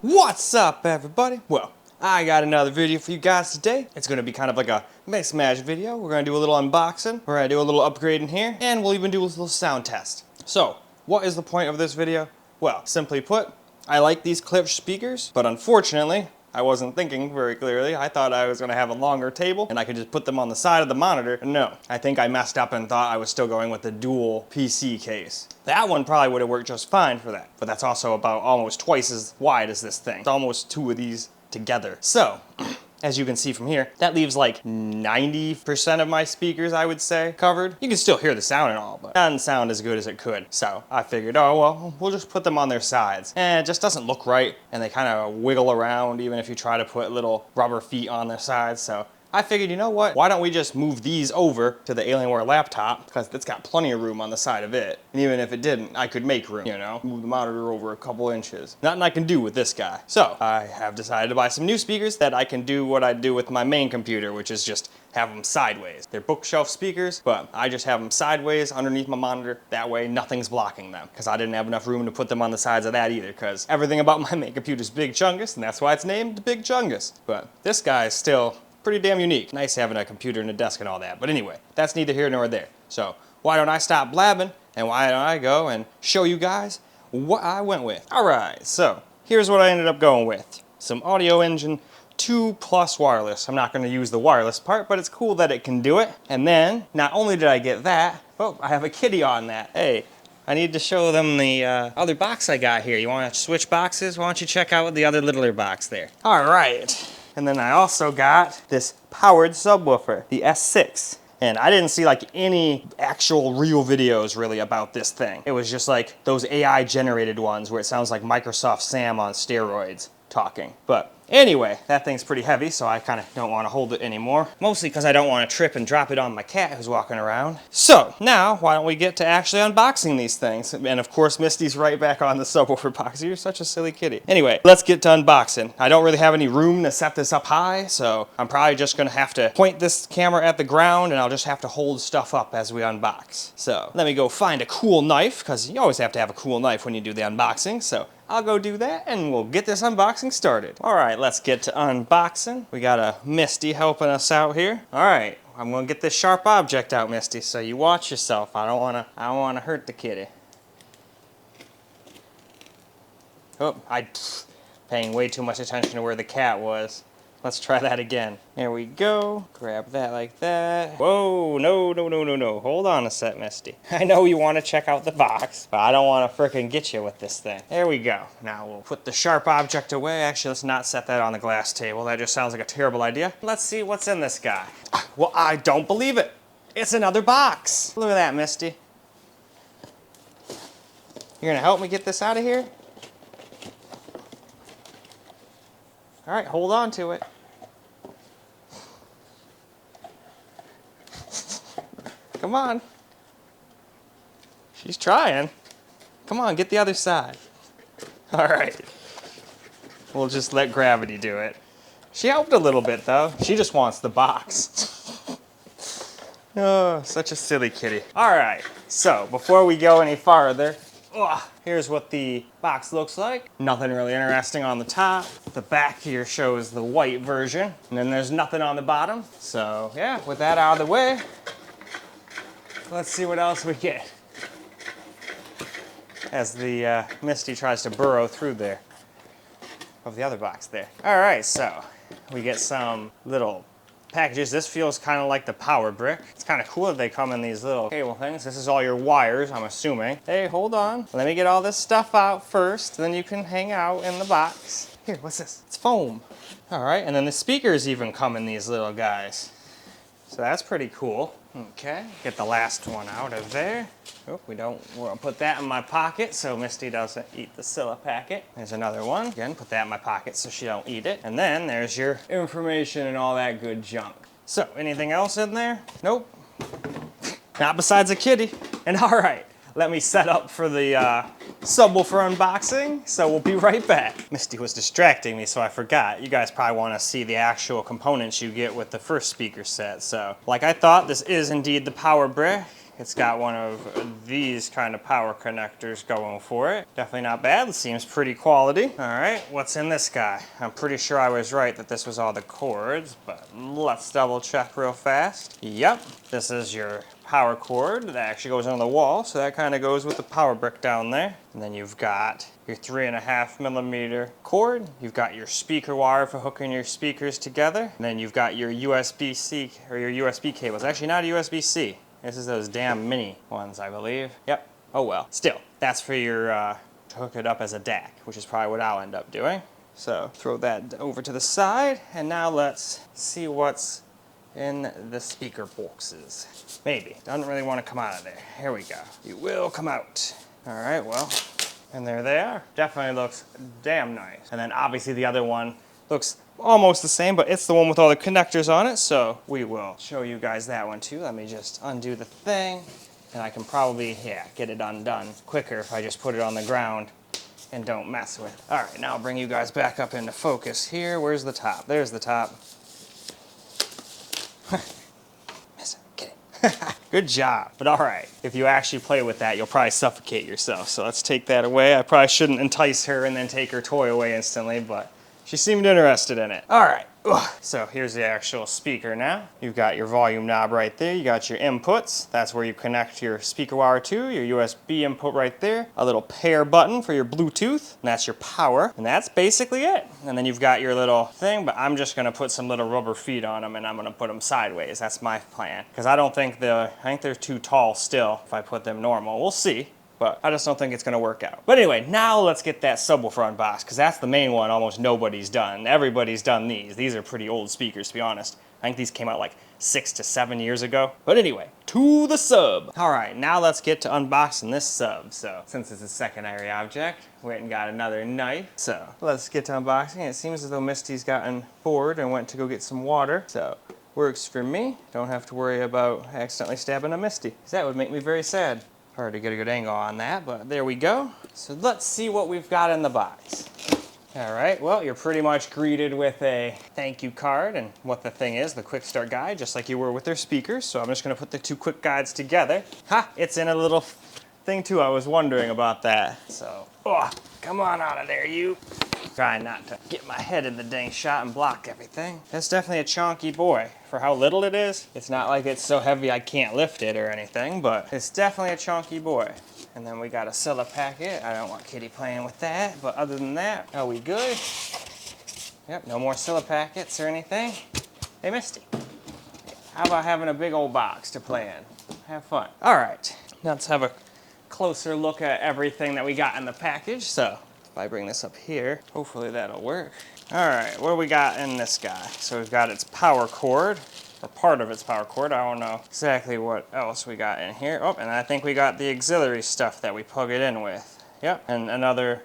What's up, everybody? Well, I got another video for you guys today. It's going to be kind of like a mix match video. We're going to do a little unboxing, we're going to do a little upgrade in here, and we'll even do a little sound test. So, what is the point of this video? Well, simply put, I like these Klipsch speakers, but unfortunately, I wasn't thinking very clearly. I thought I was going to have a longer table and I could just put them on the side of the monitor. No, I think I messed up and thought I was still going with the dual PC case. That one probably would have worked just fine for that, but that's also about almost twice as wide as this thing. It's almost two of these together. So, as you can see from here, that leaves like 90% of my speakers, I would say, covered. You can still hear the sound and all, but it doesn't sound as good as it could. So I figured, oh, well, we'll just put them on their sides. And it just doesn't look right, and they kind of wiggle around even if you try to put little rubber feet on their sides. So I figured, you know what? Why don't we just move these over to the Alienware laptop, because it's got plenty of room on the side of it. And even if it didn't, I could make room, you know? Move the monitor over a couple inches. Nothing I can do with this guy. So I have decided to buy some new speakers that I can do what I do with my main computer, which is just have them sideways. They're bookshelf speakers, but I just have them sideways underneath my monitor. That way nothing's blocking them, because I didn't have enough room to put them on the sides of that either, because everything about my main computer is Big Chungus, and that's why it's named Big Chungus. But this guy is still pretty damn unique. Nice having a computer and a desk and all that. But anyway, that's neither here nor there. So why don't I stop blabbing and why don't I go and show you guys what I went with. Alright, so here's what I ended up going with. Some Audioengine A2 Wireless. I'm not going to use the wireless part, but it's cool that it can do it. And then, not only did I get that, oh, I have a kitty on that. Hey, I need to show them the other box I got here. You want to switch boxes? Why don't you check out the other littler box there. Alright. And then I also got this powered subwoofer, the S6. And I didn't see like any actual real videos really about this thing. It was just like those AI generated ones where it sounds like Microsoft Sam on steroids talking. But anyway, that thing's pretty heavy, so I kind of don't want to hold it anymore. Mostly because I don't want to trip and drop it on my cat who's walking around. So now, why don't we get to actually unboxing these things? And of course, Misty's right back on the subwoofer box. You're such a silly kitty. Anyway, let's get to unboxing. I don't really have any room to set this up high, so I'm probably just going to have to point this camera at the ground and I'll just have to hold stuff up as we unbox. So let me go find a cool knife, because you always have to have a cool knife when you do the unboxing. So I'll go do that and we'll get this unboxing started. All right, let's get to unboxing. We got a Misty helping us out here. All right, I'm gonna get this sharp object out, Misty, so you watch yourself. I don't wanna hurt the kitty. Oh, paying way too much attention to where the cat was. Let's try that again. There we go. Grab that like that. Whoa, no. Hold on a sec, Misty. I know you want to check out the box, but I don't want to frickin' get you with this thing. There we go. Now we'll put the sharp object away. Actually, let's not set that on the glass table. That just sounds like a terrible idea. Let's see what's in this guy. Well, I don't believe it. It's another box. Look at that, Misty. You're gonna help me get this out of here? All right, hold on to it. Come on. She's trying. Come on, get the other side. All right. We'll just let gravity do it. She helped a little bit, though. She just wants the box. Oh, such a silly kitty. All right, so before we go any farther, here's what the box looks like. Nothing really interesting on the top. The back here shows the white version, and then there's nothing on the bottom. So yeah, with that out of the way, let's see what else we get. As the Misty tries to burrow through there of the other box there. All right, so we get some little packages. This feels kind of like the power brick. It's kind of cool that they come in these little cable things. This is all your wires, I'm assuming. Hey, hold on. Let me get all this stuff out first, then you can hang out in the box. Here, what's this? It's foam. All right, and then the speakers even come in these little guys. So that's pretty cool. Okay, get the last one out of there. Oh, we'll put that in my pocket so Misty doesn't eat the Scylla packet. There's another one. Again, put that in my pocket so she don't eat it. And then there's your information and all that good junk. So, anything else in there? Nope. Not besides a kitty. And all right, let me set up for the subwoofer unboxing, so we'll be right back. Misty was distracting me, so I forgot. You guys probably want to see the actual components you get with the first speaker set. So, like I thought, this is indeed the power brick. it's got one of these kind of power connectors going for it. Definitely not bad. It seems pretty quality. All right, what's in this guy? I'm pretty sure I was right that this was all the cords, but let's double check real fast. Yep, this is your power cord that actually goes on the wall, so that kind of goes with the power brick down there. And then you've got your 3.5mm cord. You've got your speaker wire for hooking your speakers together. And then you've got your USB-C or your USB cables. Actually, not a USB-C. This is those damn mini ones, I believe. Yep. Oh well. Still, that's for your to hook it up as a DAC, which is probably what I'll end up doing. So throw that over to the side, and now let's see what's in the speaker boxes. Maybe. Doesn't really want to come out of there. Here we go. You will come out. All right, well, and there they are. Definitely looks damn nice. And then obviously the other one looks almost the same, but it's the one with all the connectors on it, so we will show you guys that one too. Let me just undo the thing, and I can probably, yeah, get it undone quicker if I just put it on the ground and don't mess with it. All right, now I'll bring you guys back up into focus here. Where's the top? There's the top. Miss it, get it. Good job. But all right, if you actually play with that, you'll probably suffocate yourself. So let's take that away. I probably shouldn't entice her and then take her toy away instantly, but she seemed interested in it. All right, so here's the actual speaker now. You've got your volume knob right there. You got your inputs. That's where you connect your speaker wire to, your USB input right there. A little pair button for your Bluetooth, and that's your power. And that's basically it. And then you've got your little thing, but I'm just gonna put some little rubber feet on them, and I'm gonna put them sideways. That's my plan. Because I think they're too tall still if I put them normal. We'll see. But I just don't think it's gonna work out. But anyway, now let's get that subwoofer unboxed, because that's the main one almost nobody's done. Everybody's done these. These are pretty old speakers, to be honest. I think these came out like 6 to 7 years ago. But anyway, to the sub. All right, now let's get to unboxing this sub. So since it's a secondary object, we went and got another knife. So let's get to unboxing. It seems as though Misty's gotten bored and went to go get some water. So works for me. Don't have to worry about accidentally stabbing a Misty, because that would make me very sad. Hard to get a good angle on that, but there we go. So let's see what we've got in the box. All right, well, you're pretty much greeted with a thank you card and what the thing is, the quick start guide, just like you were with their speakers. So I'm just gonna put the two quick guides together. Ha, it's in a little thing too. I was wondering about that. So, oh, come on out of there, you. Trying not to get my head in the dang shot and block everything. That's definitely a chonky boy. For how little it is, it's not like it's so heavy I can't lift it or anything, but it's definitely a chonky boy. And then we got a Scylla packet. I don't want Kitty playing with that, but other than that, are we good? Yep, no more Scylla packets or anything. Hey, Misty, how about having a big old box to play in? Have fun. All right, let's have a closer look at everything that we got in the package. So if I bring this up here, hopefully that'll work. All right, what do we got in this guy? So we've got its power cord, or part of its power cord. I don't know exactly what else we got in here. Oh, and I think we got the auxiliary stuff that we plug it in with. Yep, and another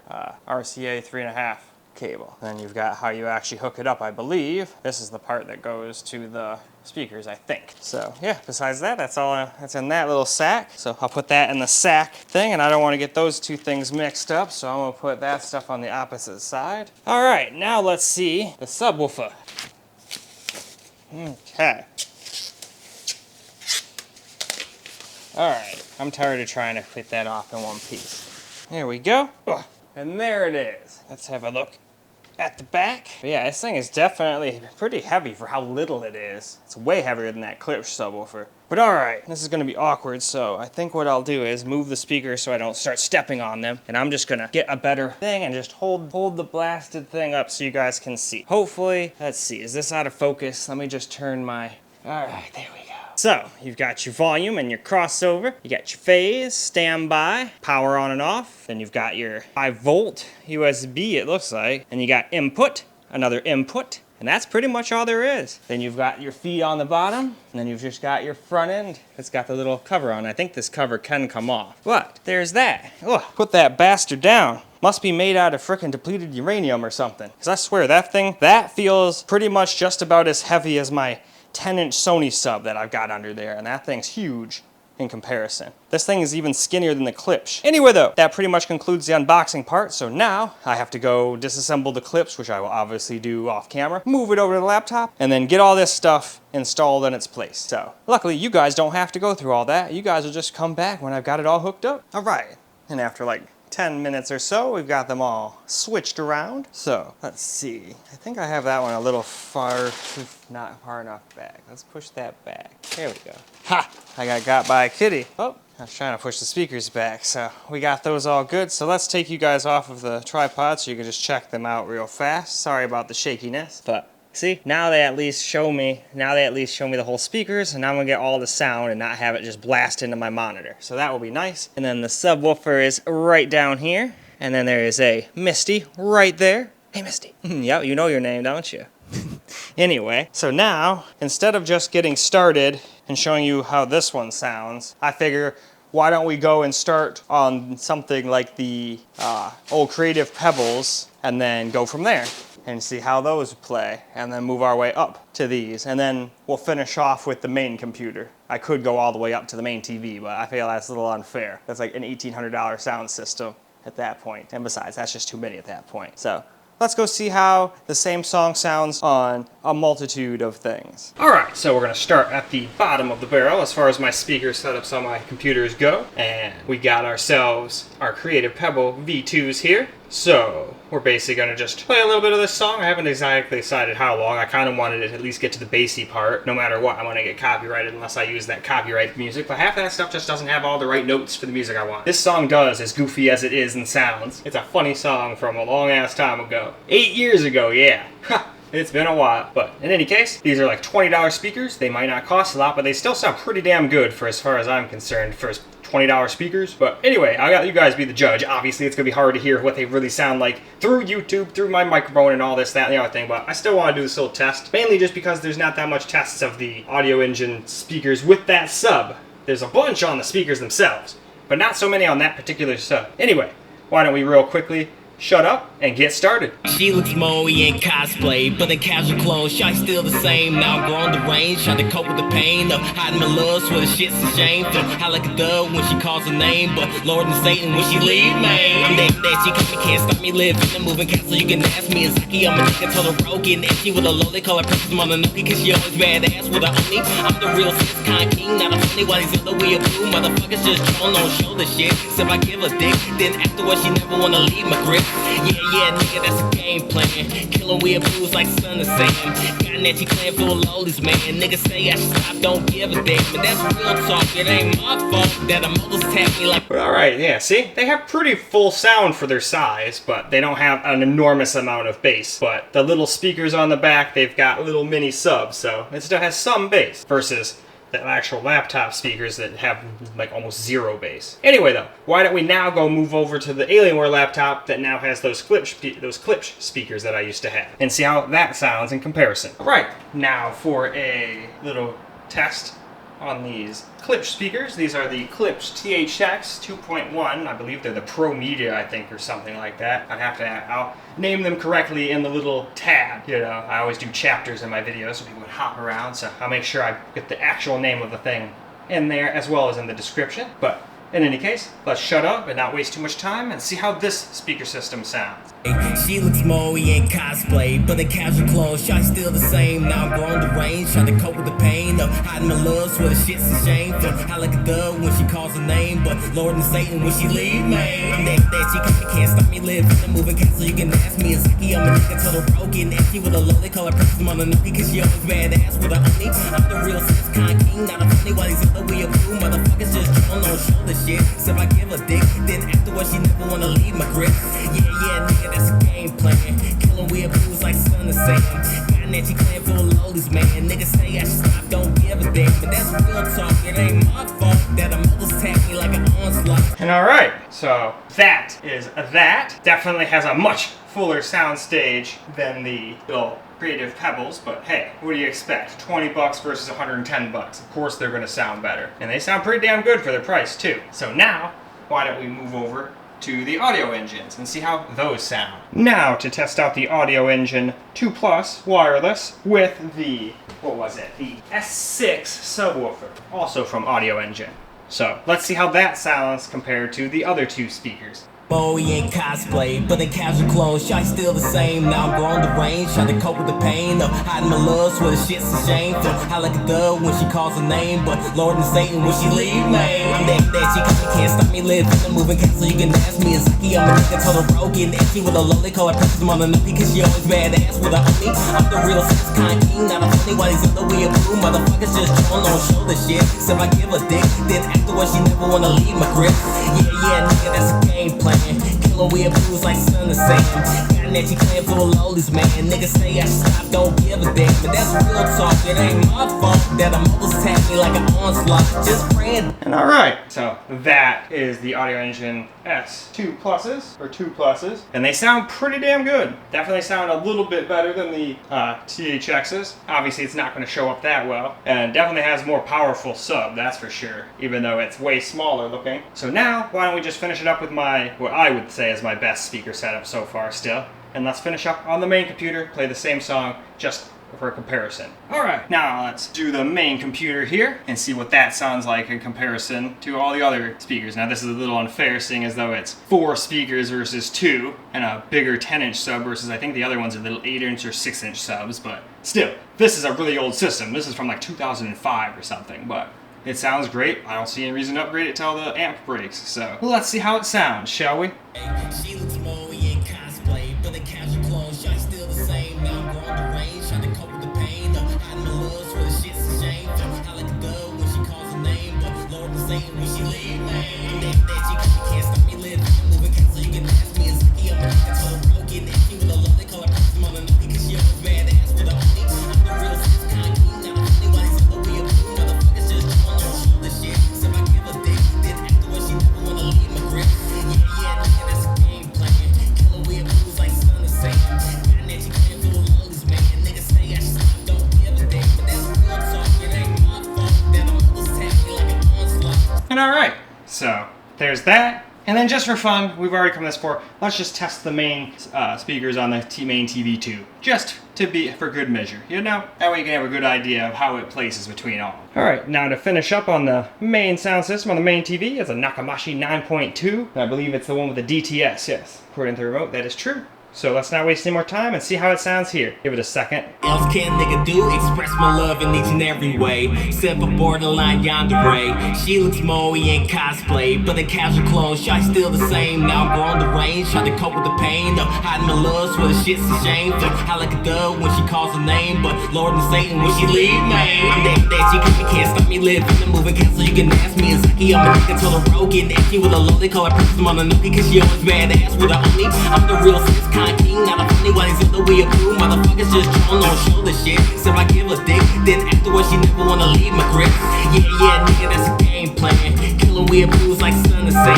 RCA 3.5 cable. Then you've got how you actually hook it up, I believe. This is the part that goes to the speakers, I think. So yeah, besides that, that's all that's in that little sack. So I'll put that in the sack thing, and I don't want to get those two things mixed up, so I'm gonna put that stuff on the opposite side. All right, now let's see the subwoofer. Okay. All right, I'm tired of trying to fit that off in one piece. There we go. And there it is. Let's have a look at the back. But yeah, this thing is definitely pretty heavy for how little it is. It's way heavier than that Klipsch subwoofer. But all right, this is gonna be awkward, so I think what I'll do is move the speakers so I don't start stepping on them, and I'm just gonna get a better thing and just hold the blasted thing up so you guys can see. Hopefully, let's see, is this out of focus? Let me just turn my, all right, there we go. So, you've got your volume and your crossover, you got your phase, standby, power on and off, then you've got your 5-volt USB, it looks like, and you got input, another input, and that's pretty much all there is. Then you've got your feet on the bottom, and then you've just got your front end. It's got the little cover on. I think this cover can come off, but there's that. Oh, put that bastard down. Must be made out of frickin' depleted uranium or something. Because I swear, that thing, that feels pretty much just about as heavy as my 10-inch Sony sub that I've got under there, and that thing's huge. in comparison. This thing is even skinnier than the Klipsch. Anyway though, that pretty much concludes the unboxing part, so now I have to go disassemble the Klipsch, which I will obviously do off camera, move it over to the laptop, and then get all this stuff installed in its place. So, luckily you guys don't have to go through all that. You guys will just come back when I've got it all hooked up. Alright, and after like 10 minutes or so, we've got them all switched around. So, let's see. I think I have that one a little not far enough back. Let's push that back. There we go. Ha! I got by a kitty. Oh, I was trying to push the speakers back. So, we got those all good. So, let's take you guys off of the tripod so you can just check them out real fast. Sorry about the shakiness, but see, now they at least show me the whole speakers, and now I'm gonna get all the sound and not have it just blast into my monitor. So that will be nice. And then the subwoofer is right down here. And then there is a Misty right there. Hey Misty. Yep, you know your name, don't you? Anyway, so now, instead of just getting started and showing you how this one sounds, I figure, why don't we go and start on something like the old Creative Pebbles and then go from there and see how those play, and then move our way up to these, and then we'll finish off with the main computer. I could go all the way up to the main TV, but I feel that's a little unfair. That's like an $1,800 sound system at that point, and besides, that's just too many at that point. So let's go see how the same song sounds on a multitude of things. Alright, so we're going to start at the bottom of the barrel as far as my speaker setups on my computers go. And we got ourselves our Creative Pebble V2s here. So we're basically going to just play a little bit of this song. I haven't exactly decided how long. I kind of wanted to at least get to the bassy part. No matter what, I'm going to get copyrighted unless I use that copyright music. But half of that stuff just doesn't have all the right notes for the music I want. This song does, as goofy as it is and sounds. It's a funny song from a long ass time ago. 8 years ago, yeah. Ha! It's been a while. But in any case, these are like $20 speakers. They might not cost a lot, but they still sound pretty damn good for as far as I'm concerned for $20 speakers. But anyway, I got you guys be the judge. Obviously, it's going to be hard to hear what they really sound like through YouTube, through my microphone and all this, that, and the other thing. But I still want to do this little test, mainly just because there's not that much tests of the Audioengine speakers with that sub. There's a bunch on the speakers themselves, but not so many on that particular sub. Anyway, why don't we real quickly shut up and get started. She looks moey in cosplay, but in casual clothes, shy still the same. Now I'm grown the range, trying to cope with the pain of hiding my love, swear the shit's a shame. Feel I like a dove when she calls her name, but Lord and Satan when she leave me. I'm that she can't stop me living. I'm moving castle, you can ask me. It's Zaki, I'm a nigga till the road getting itchy with a low. They call her Princess Mononoke, cause she always badass with her only. I'm the real sis, con king, not a funny. While these other we a blue motherfuckers just trolling on shoulder shit. Except I give a dick, then afterwards she never wanna leave my grip. Yeah, nigga, that's a game plan. Killing weird blues like Son of Sam. Got an anti clan full of lollies, man. Niggas say I should stop, don't give a damn. But that's real talk, it ain't my fault that a mothers tap me like. But alright, yeah, see? They have pretty full sound for their size, but they don't have an enormous amount of bass. But the little speakers on the back, they've got little mini subs, so it still has some bass. Versus the actual laptop speakers that have like almost zero bass. Anyway though, why don't we now go move over to the Alienware laptop that now has those Klipsch speakers that I used to have and see how that sounds in comparison. Alright, now for a little test on these Klipsch speakers. These are the Klipsch THX 2.1. I believe they're the ProMedia, I think, or something like that. I'll name them correctly in the little tab. You know, I always do chapters in my videos so people can hop around, so I'll make sure I get the actual name of the thing in there as well as in the description. But in any case, let's shut up and not waste too much time and see how this speaker system sounds. She looks moey in cosplay, but in casual clothes, shy still the same. Now I'm grown the range, trying to cope with the pain of hiding my love, swear the shit's a shame. Feel I like a dove when she calls her name, but Lord and Satan when she leave me. I'm that she can't stop me living. I'm moving castle, you can ask me. It's Zaki, I'm a nigga till the road getting itchy with a low. They call her Princess Mononoke, cause she always badass with her only. I'm the real sis, con king, not a funny. While these other we a blue motherfuckers just trolling on shoulder shit. Except I give a dick, then afterwards she never wanna leave my grip. Yeah, nigga, that's a game plan. Killing weird blues like Son of Sam. Got an anti clan full of lollies, man. Niggas say I should stop, don't give a damn. But that's real talk, it ain't my fault that a mothers tap me like an onslaught. And alright, so that is that. Definitely has a much fuller sound stage than the little Creative Pebbles, but hey, what do you expect? 20 bucks versus 110 bucks. Of course they're gonna sound better. And they sound pretty damn good for their price too. So now, why don't we move over to the Audioengines and see how those sound. Now to test out the Audioengine 2 Plus Wireless with the, the S6 subwoofer, also from Audioengine. So let's see how that sounds compared to the other two speakers. Bowie in cosplay, but in casual clothes, shot still the same. Now I'm growing the range, trying to cope with the pain of hiding my love, swear the shit's a shame. I like a dove when she calls her name, but Lord and Satan when she leave me. I'm that chick, you can't stop me living. I'm moving castle, you can ask me. It's Zaki, I'm a nigga, total bro, getting itchy with a lonely color prism on the nookie, cause she always badass with a homie. I'm the real sex kind king, not a funny while he's in the way of blue. Motherfuckers just trolling on shoulder shit. So if I give a dick, then afterwards she never wanna leave my grip. Yeah, nigga, that's a game plan. Killer weird blues like Son of Sam. Got an edgy clan full of lowlies, man. Niggas say I should stop, don't give a damn. But that's real talk, it ain't my fault that I'm almost tapped me like an onslaught. Just praying. And alright, so that is the Audioengine S2 Pluses, or 2 Pluses. And they sound pretty damn good. Definitely sound a little bit better than the THXs. Obviously it's not going to show up that well. And definitely has more powerful sub, that's for sure. Even though it's way smaller looking. So now, why don't we just finish it up with my, what I would say is my best speaker setup so far still. And let's finish up on the main computer, play the same song, just for comparison. Alright, now let's do the main computer here and see what that sounds like in comparison to all the other speakers. Now this is a little unfair seeing as though it's 4 speakers versus 2 and a bigger 10-inch sub versus I think the other ones are little 8-inch or 6-inch subs, but still, this is a really old system. This is from like 2005 or something, but it sounds great. I don't see any reason to upgrade it till the amp breaks, so let's see how it sounds, shall we? She looks Bowie in cosplay, but in casual clothes, shot still the same. Now I'm growing the range, trying to cope with the pain of hiding my love, swear the shit's a shame. I like a dove when she calls her name, but Lord and Satan when she leave me. I'm that chick, you can't stop me living. I'm moving castle, you can ask me. It's Zaki, I'm a nigga, total bro, getting itchy with a lonely color prism on the nookie, cause she always badass with a homie. I'm the real sex kind king, not a funny while he's in the way of blue. Motherfuckers just trolling on shoulder shit. So if I give a dick, then afterwards she never wanna leave my grip. Yeah, nigga, that's a game plan. Killer weird blues like Son of Sam. Got an edgy clan full of lowlies, man. Niggas say I should stop, don't give a damn. But that's real talk, it ain't my fault that I'm almost tapped me like an onslaught. And alright, so there's that. And then just for fun, we've already come this far, let's just test the main speakers on the main TV too. Just to be for good measure, you know? That way you can have a good idea of how it places between all. Alright, now to finish up on the main sound system on the main TV, it's a Nakamichi 9.2. I believe it's the one with the DTS, yes. According to the remote, that is true. So let's not waste any more time and see how it sounds here. Give it a second. Else can nigga do? Express my love in each and every way. Except for borderline yandere. She looks Moe in cosplay, but in casual clothes, shot still the same. Now I'm growing the range, trying to cope with the pain of hiding my love, swear the shit's a shame. I like a dove when she calls her name, but Lord and Satan when she leave me. I'm that chick, you can't stop me living. I'm moving castle, you can ask me. It's Zaki, I'm a nigga, total bro, getting itchy with a lonely color prism on the nookie, cause she always badass with a homie. I'm the real sex kind king, not a funny while he's in the way of blue. Motherfuckers just trolling on shoulder shit. So if I give a dick, then afterwards she never wanna leave my grip. Yeah, nigga, that's a game plan. Killer weird blues like Son of Sam.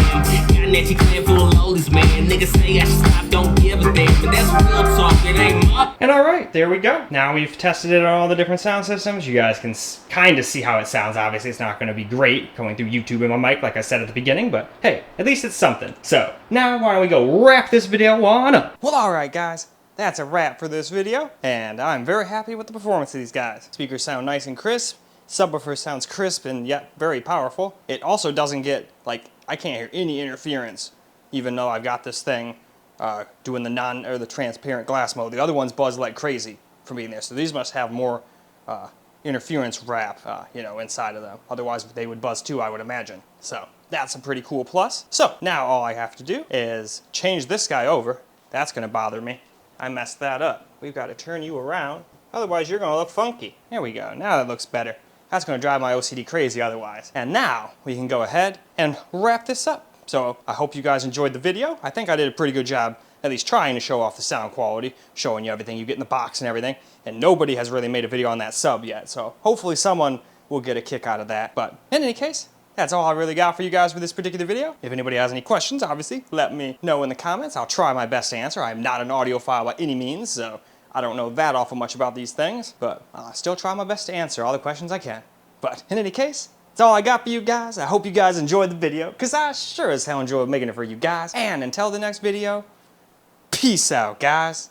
Got an edgy clan full of lowlies, man. Niggas say I should stop, don't give a damn. But that's real talk, it ain't my. And alright, there we go. Now we've tested it on all the different sound systems. You guys can kind of see how it sounds. Obviously, it's not going to be great going through YouTube and my mic like I said at the beginning, but hey, at least it's something. So, now why don't we go wrap this video on up? Well, alright guys, that's a wrap for this video, and I'm very happy with the performance of these guys. Speakers sound nice and crisp. Subwoofer sounds crisp and yet very powerful. It also doesn't get, like, I can't hear any interference, even though I've got this thing doing the transparent glass mode. The other ones buzz like crazy from being there, so these must have more interference wrap, you know, inside of them. Otherwise, they would buzz too, I would imagine. So that's a pretty cool plus. So now all I have to do is change this guy over. That's going to bother me. I messed that up. We've got to turn you around. Otherwise, you're going to look funky. There we go. Now that looks better. That's going to drive my OCD crazy otherwise. And now we can go ahead and wrap this up. So I hope you guys enjoyed the video. I think I did a pretty good job at least trying to show off the sound quality, showing you everything you get in the box and everything. And nobody has really made a video on that sub yet. So hopefully someone will get a kick out of that. But in any case, that's all I really got for you guys for this particular video. If anybody has any questions, obviously, let me know in the comments. I'll try my best to answer. I'm not an audiophile by any means, so I don't know that awful much about these things, but I'll still try my best to answer all the questions I can. But in any case, that's all I got for you guys. I hope you guys enjoyed the video, because I sure as hell enjoyed making it for you guys. And until the next video, peace out, guys.